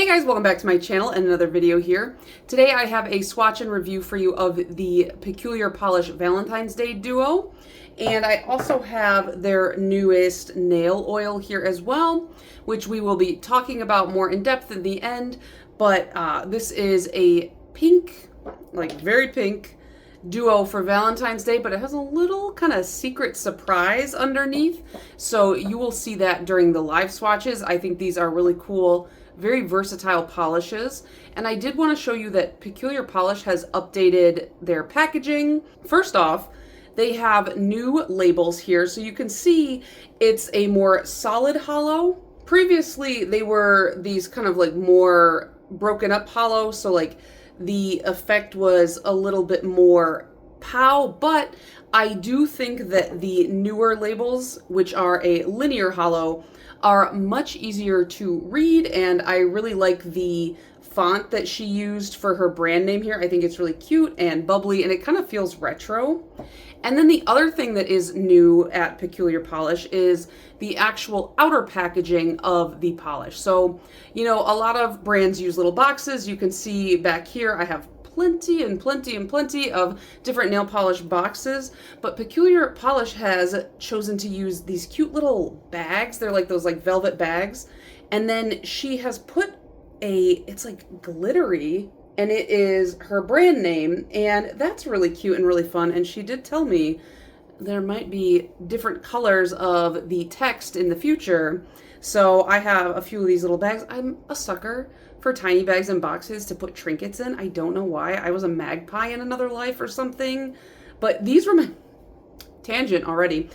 Hey guys, welcome back to my channel and another video here. Today I have a swatch and review for you of the Peculiar Polish Valentine's Day Duo. And I also have their newest nail oil here as well, which we will be talking about more in depth in the end. But this is a pink, like very pink, duo for Valentine's Day, but it has a little kind of secret surprise underneath. So you will see that during the live swatches. I think these are really cool, very versatile polishes. And I did want to show you that Peculiar Polish has updated their packaging. First off, they have new labels here. So you can see it's a more solid hollow. Previously, they were these kind of like more broken up hollow. So like the effect was a little bit more pow, but I do think that the newer labels, which are a linear hollow, are much easier to read, and I really like the font that she used for her brand name here. I think it's really cute and bubbly, and it kind of feels retro. And then the other thing that is new at Peculiar Polish is the actual outer packaging of the polish. So, you know, a lot of brands use little boxes. You can see back here I have plenty of different nail polish boxes, but Peculiar Polish has chosen to use these cute little bags. They're like those like velvet bags. And then she has put it's like glittery, and it is her brand name, and that's really cute and really fun. And she did tell me there might be different colors of the text in the future. So I have a few of these little bags. I'm a sucker for tiny bags and boxes to put trinkets in. I don't know why. I was a magpie in another life or something. But these were my tangent already.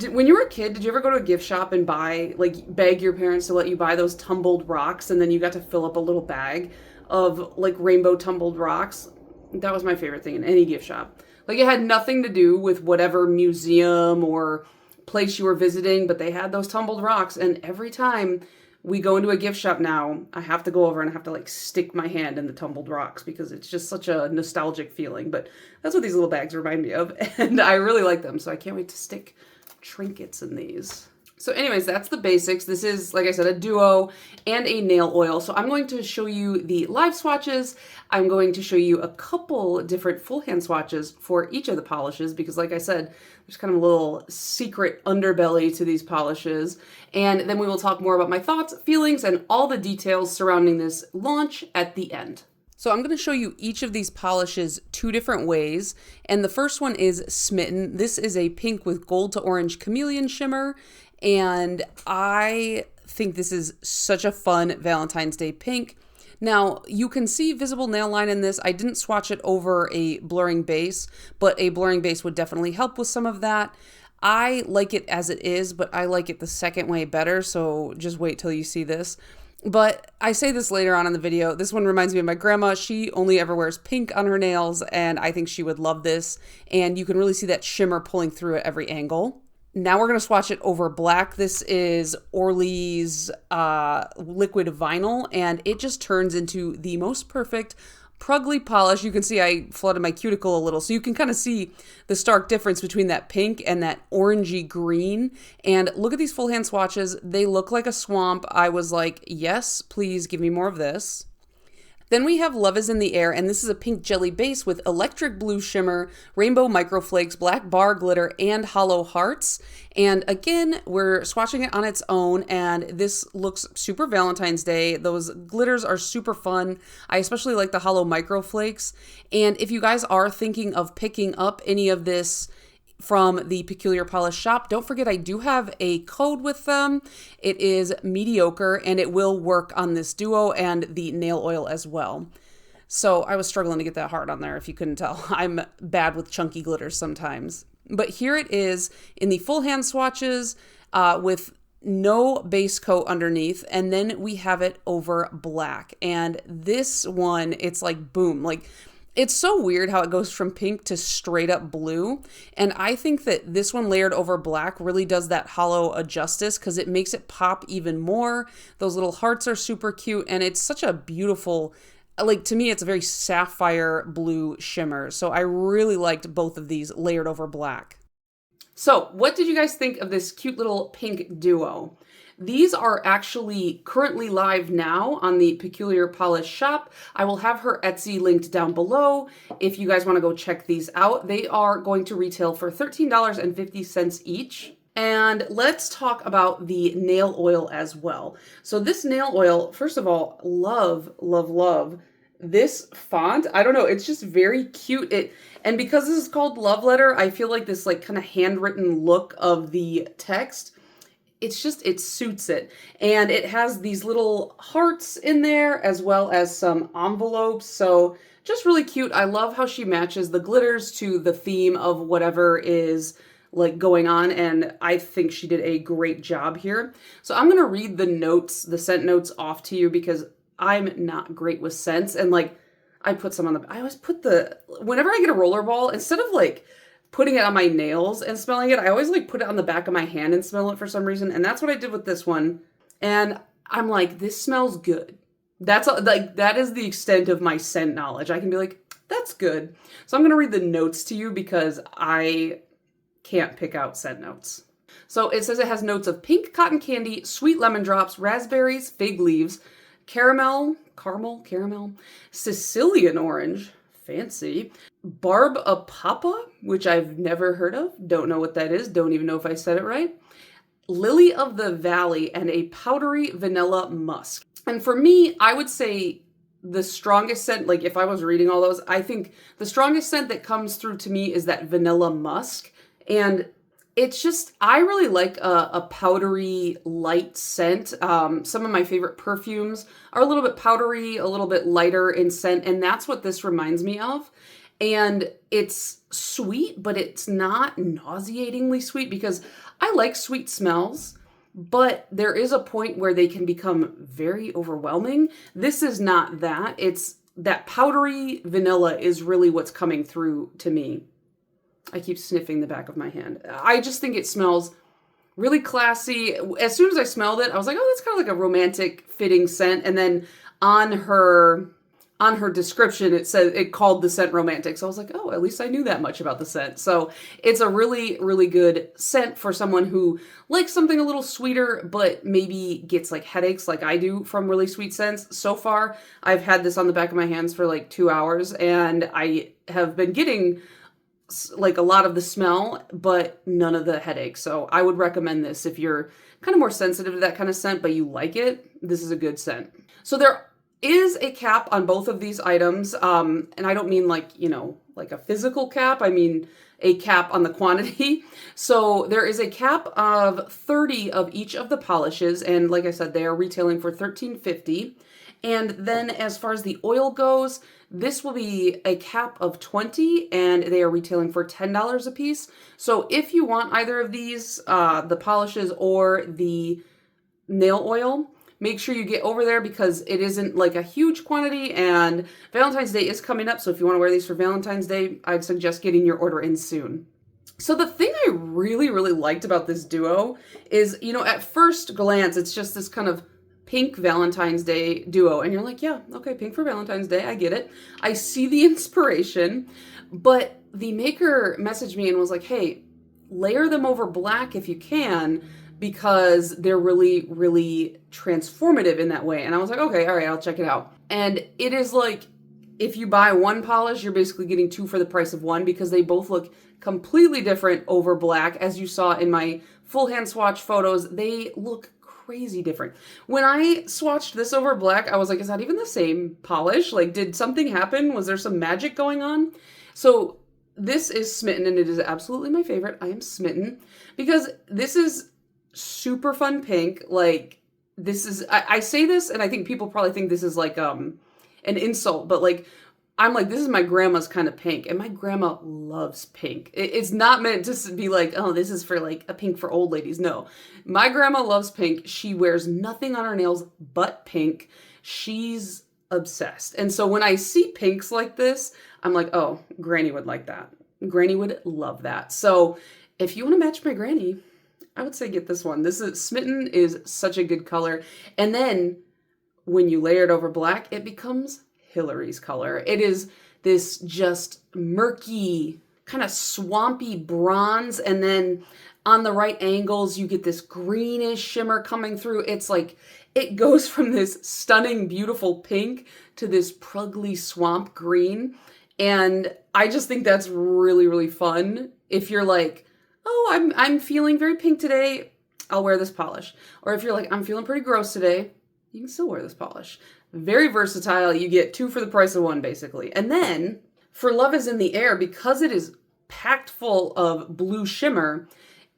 When you were a kid, did you ever go to a gift shop and buy, like, beg your parents to let you buy those tumbled rocks, and then you got to fill up a little bag of like rainbow tumbled rocks? That was my favorite thing in any gift shop. Like, it had nothing to do with whatever museum or place you were visiting, but they had those tumbled rocks. And every time we go into a gift shop now, I have to go over and I have to like stick my hand in the tumbled rocks because it's just such a nostalgic feeling. But that's what these little bags remind me of, and I really like them. So I can't wait to stick trinkets in these. So anyways, that's the basics. This is, like I said, a duo and a nail oil. So I'm going to show you the live swatches. I'm going to show you a couple different full hand swatches for each of the polishes because, like I said, there's kind of a little secret underbelly to these polishes. And then we will talk more about my thoughts, feelings, and all the details surrounding this launch at the end. So I'm going to show you each of these polishes two different ways. And the first one is Smitten. This is a pink with gold to orange chameleon shimmer. And I think this is such a fun Valentine's Day pink. Now, you can see visible nail line in this. I didn't swatch it over a blurring base, but a blurring base would definitely help with some of that. I like it as it is, but I like it the second way better, so just wait till you see this. But I say this later on in the video. This one reminds me of my grandma. She only ever wears pink on her nails, and I think she would love this. And you can really see that shimmer pulling through at every angle. Now we're going to swatch it over black. This is Orly's liquid vinyl, and it just turns into the most perfect pruggly polish. You can see I flooded my cuticle a little, so you can kind of see the stark difference between that pink and that orangey green. And look at these full hand swatches. They look like a swamp. I was like, yes, please give me more of this. Then we have Love is in the Air, and this is a pink jelly base with electric blue shimmer, rainbow microflakes, black bar glitter, and hollow hearts. And again, we're swatching it on its own, and this looks super Valentine's Day. Those glitters are super fun. I especially like the hollow microflakes. And if you guys are thinking of picking up any of this from the Peculiar Polish shop, don't forget I do have a code with them. It is Mediocre, and it will work on this duo and the nail oil as well. So I was struggling to get that hard on there, if you couldn't tell. I'm bad with chunky glitters sometimes. But here it is in the full hand swatches with no base coat underneath, and then we have it over black. And this one, it's like boom, like it's so weird how it goes from pink to straight up blue. And I think that this one layered over black really does that hollow a justice because it makes it pop even more. Those little hearts are super cute, and it's such a beautiful, like, to me, it's a very sapphire blue shimmer. So I really liked both of these layered over black. So what did you guys think of this cute little pink duo? These are actually currently live now on the Peculiar Polish shop. I will have her Etsy linked down below if you guys want to go check these out. They are going to retail for $13.50 each. And let's talk about the nail oil as well. So this nail oil, first of all, love, love, love this font. I don't know, it's just very cute. And because this is called Love Letter, I feel like this like kind of handwritten look of the text, it's just, it suits it. And it has these little hearts in there as well as some envelopes. So just really cute. I love how she matches the glitters to the theme of whatever is like going on, and I think she did a great job here. So I'm gonna read the notes, the scent notes off to you because I'm not great with scents, and like I put some on the, I always put whenever I get a rollerball, instead of like putting it on my nails and smelling it, I always like put it on the back of my hand and smell it for some reason, and that's what I did with this one. And I'm like, this smells good. That's like, that is the extent of my scent knowledge. I can be like, that's good. So I'm gonna read the notes to you because I can't pick out scent notes. So it says it has notes of pink cotton candy, sweet lemon drops, raspberries, fig leaves, caramel, Sicilian orange, fancy, barb a papa, which I've never heard of, don't know what that is, don't even know if I said it right, lily of the valley, and a powdery vanilla musk. And for me, I would say the strongest scent, like if I was reading all those, I think the strongest scent that comes through to me is that vanilla musk. And it's just, I really like a powdery light scent. Some of my favorite perfumes are a little bit powdery, a little bit lighter in scent, and that's what this reminds me of. And it's sweet, but it's not nauseatingly sweet because I like sweet smells, but there is a point where they can become very overwhelming. This is not that. It's that powdery vanilla is really what's coming through to me. I keep sniffing the back of my hand. I just think it smells really classy. As soon as I smelled it, I was like, oh, that's kind of like a romantic fitting scent. And then on her description, it called the scent romantic. So I was like, oh, at least I knew that much about the scent. So it's a really, really good scent for someone who likes something a little sweeter, but maybe gets like headaches like I do from really sweet scents. So far, I've had this on the back of my hands for like 2 hours, and I have been getting like a lot of the smell, but none of the headache. So I would recommend this if you're kind of more sensitive to that kind of scent, but you like it. This is a good scent. So there is a cap on both of these items. And I don't mean like, you know, like a physical cap. I mean a cap on the quantity. So there is a cap of 30 of each of the polishes. And like I said, they are retailing for $13.50. And then as far as the oil goes, this will be a cap of 20 and they are retailing for $10 a piece. So if you want either of these, the polishes or the nail oil, make sure you get over there because it isn't like a huge quantity, and Valentine's Day is coming up. So if you want to wear these for Valentine's Day, I'd suggest getting your order in soon. So the thing I really, really liked about this duo is, you know, at first glance, it's just this kind of pink Valentine's Day duo. And you're like, yeah, okay, pink for Valentine's Day. I get it. I see the inspiration, but the maker messaged me and was like, hey, layer them over black if you can, because they're really, really transformative in that way. And I was like, okay, all right, I'll check it out. And it is like, if you buy one polish, you're basically getting two for the price of one because they both look completely different over black. As you saw in my full hand swatch photos, they look crazy different. When I swatched this over black, I was like, is that even the same polish? Like, did something happen? Was there some magic going on? So this is Smitten, and it is absolutely my favorite. I am smitten because this is super fun pink. Like, this is, I say this and I think people probably think this is like an insult, but like, I'm like, this is my grandma's kind of pink, and my grandma loves pink. It's not meant to be like, oh, this is for like a pink for old ladies. No, my grandma loves pink. She wears nothing on her nails but pink. She's obsessed. And so when I see pinks like this, I'm like, oh, Granny would like that. Granny would love that. So if you want to match my Granny, I would say get this one. This is Smitten is such a good color. And then when you layer it over black, it becomes Hillary's color. It is this just murky, kind of swampy bronze. And then on the right angles, you get this greenish shimmer coming through. It's like, it goes from this stunning, beautiful pink to this pruggly swamp green. And I just think that's really, really fun. If you're like, oh, I'm feeling very pink today, I'll wear this polish. Or if you're like, I'm feeling pretty gross today, you can still wear this polish. Very versatile. You get 2 for the price of 1, basically. And then for Love is in the Air, because it is packed full of blue shimmer,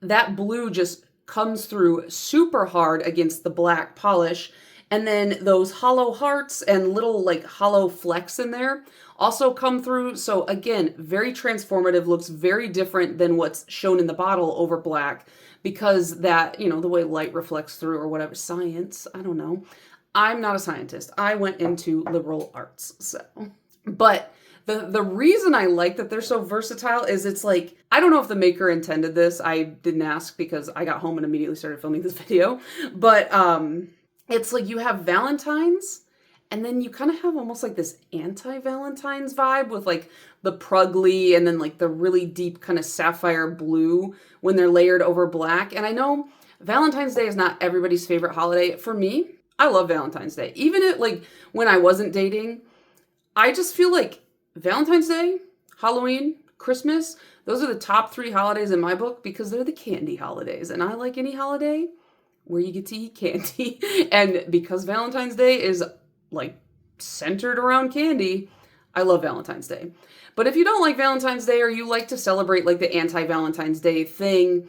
that blue just comes through super hard against the black polish. And then those hollow hearts and little like hollow flecks in there also come through. So again, very transformative, looks very different than what's shown in the bottle over black, because that, you know, the way light reflects through or whatever, science, I don't know. I'm not a scientist. I went into liberal arts, so. But the reason I like that they're so versatile is it's like, I don't know if the maker intended this. I didn't ask because I got home and immediately started filming this video. But it's like you have Valentine's, and then you kind of have almost like this anti-Valentine's vibe with like the pruggly and then like the really deep kind of sapphire blue when they're layered over black. And I know Valentine's Day is not everybody's favorite holiday. For me, I love Valentine's Day. Even if, like, when I wasn't dating, I just feel like Valentine's Day, Halloween, Christmas, those are the top 3 holidays in my book because they're the candy holidays. And I like any holiday where you get to eat candy. And because Valentine's Day is like centered around candy, I love Valentine's Day. But if you don't like Valentine's Day, or you like to celebrate like the anti-Valentine's Day thing,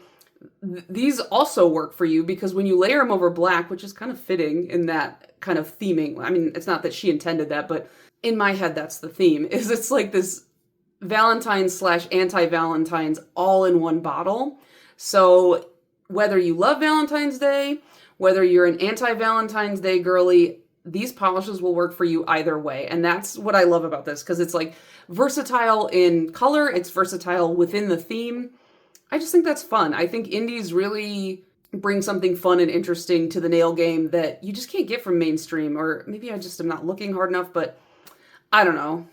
these also work for you, because when you layer them over black, which is kind of fitting in that kind of theming. I mean, it's not that she intended that, but in my head, that's the theme, is it's like this Valentine's / anti-Valentine's all in one bottle. So whether you love Valentine's Day, whether you're an anti-Valentine's Day girly, these polishes will work for you either way. And that's what I love about this, because it's like versatile in color, it's versatile within the theme. I just think that's fun. I think indies really bring something fun and interesting to the nail game that you just can't get from mainstream, or maybe I just am not looking hard enough, but I don't know.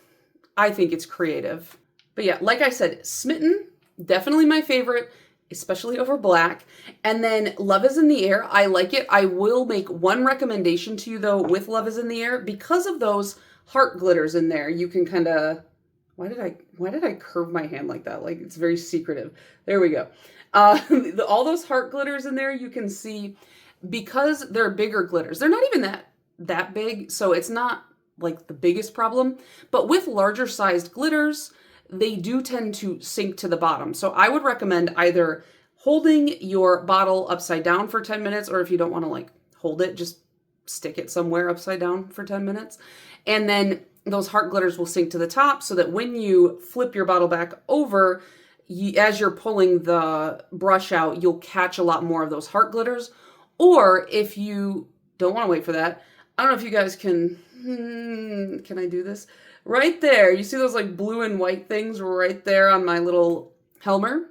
I think it's creative. But yeah, like I said, Smitten, definitely my favorite, especially over black. And then Love is in the Air, I like it. I will make one recommendation to you though with Love is in the Air. Because of those heart glitters in there, you can kind of, why did I curve my hand like that? Like, it's very secretive. There we go. All those heart glitters in there, you can see, because they're bigger glitters. They're not even that big, so it's not like the biggest problem. But with larger sized glitters, they do tend to sink to the bottom. So I would recommend either holding your bottle upside down for 10 minutes, or if you don't want to like hold it, just stick it somewhere upside down for 10 minutes. And then those heart glitters will sink to the top, so that when you flip your bottle back over, as you're pulling the brush out, you'll catch a lot more of those heart glitters. Or if you don't want to wait for that, I don't know if you guys can I do this? Right there, you see those like blue and white things right there on my little Helmer?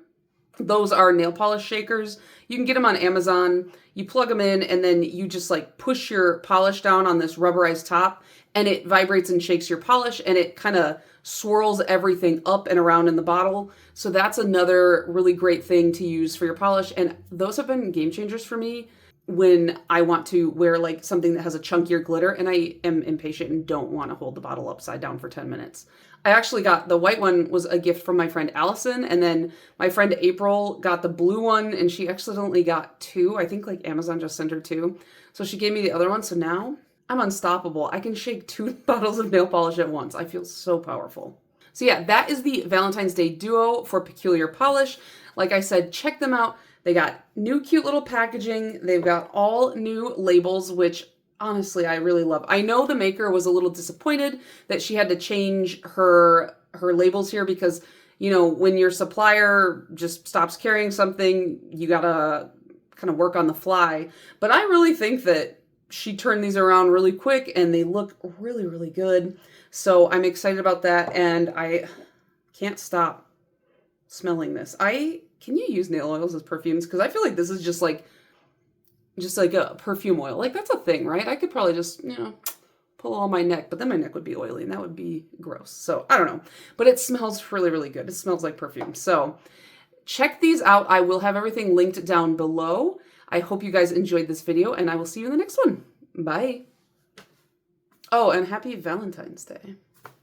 Those are nail polish shakers. You can get them on Amazon. You plug them in, and then you just like push your polish down on this rubberized top, and it vibrates and shakes your polish, and it kind of swirls everything up and around in the bottle. So that's another really great thing to use for your polish. And those have been game changers for me when I want to wear like something that has a chunkier glitter and I am impatient and don't want to hold the bottle upside down for 10 minutes. I actually got the white one, was a gift from my friend Allison, and then my friend April got the blue one, and she accidentally got 2. I think like Amazon just sent her 2. So she gave me the other one. So now I'm unstoppable. I can shake 2 bottles of nail polish at once. I feel so powerful. So yeah, that is the Valentine's Day duo for Peculiar Polish. Like I said, check them out. They got new cute little packaging. They've got all new labels, which honestly I really love. I know the maker was a little disappointed that she had to change her labels here, because, you know, when your supplier just stops carrying something, you gotta kind of work on the fly. But I really think that she turned these around really quick, and they look really, really good. So I'm excited about that, and I can't stop smelling this. Can you use nail oils as perfumes? Because I feel like this is just like a perfume oil. Like, that's a thing, right? I could probably just, you know, pull on my neck, but then my neck would be oily, and that would be gross. So I don't know. But it smells really, really good. It smells like perfume. So check these out. I will have everything linked down below. I hope you guys enjoyed this video, and I will see you in the next one. Bye. Oh, and happy Valentine's Day.